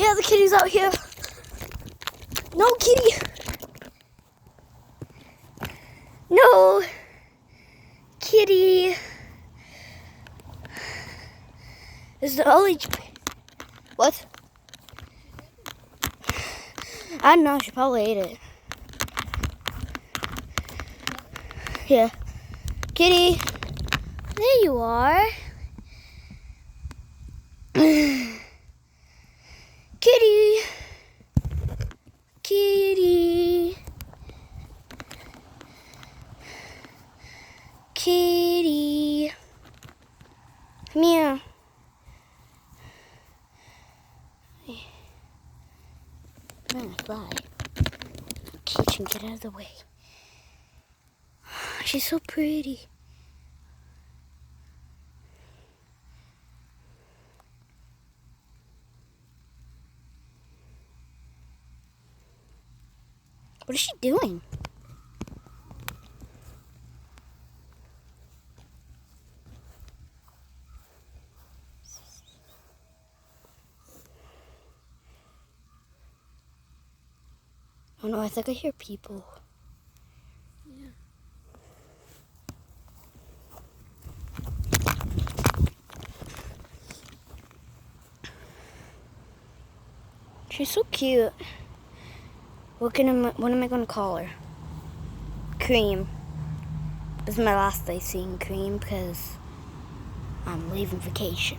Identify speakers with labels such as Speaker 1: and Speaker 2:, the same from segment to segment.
Speaker 1: Yeah, the kitty's out here. No, kitty. No. Kitty. This is the only... What? I don't know. She probably ate it. Yeah. Kitty. There you are. Kitty. Kitty. Kitty. Come here. I'm gonna fly. Kitchen, get out of the way. She's so pretty. What is she doing? Oh no, I think I hear people.
Speaker 2: Yeah.
Speaker 1: She's so cute. What am I gonna call her? Cream. This is my last day seeing Cream because I'm leaving vacation.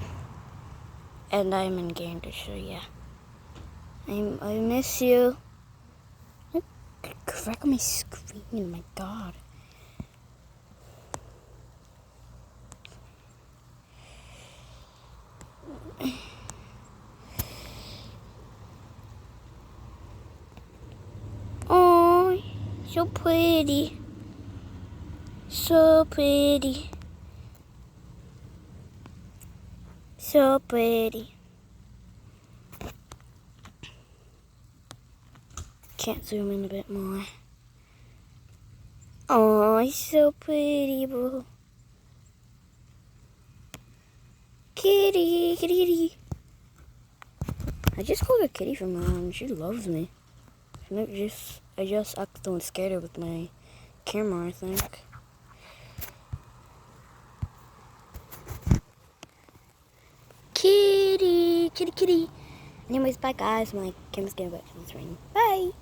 Speaker 1: And I'm in Gander, so yeah. I miss you. Crack on my screen, oh my god. Oh, so pretty. So pretty. So pretty. Can't zoom in a bit more. Oh, he's so pretty, bro. Kitty, kitty, kitty. I just called her Kitty from now on. She loves me. I just accidentally scared her with my camera, I think. Kitty, kitty, kitty. Anyways, bye guys. My camera's getting back to the screen. Bye.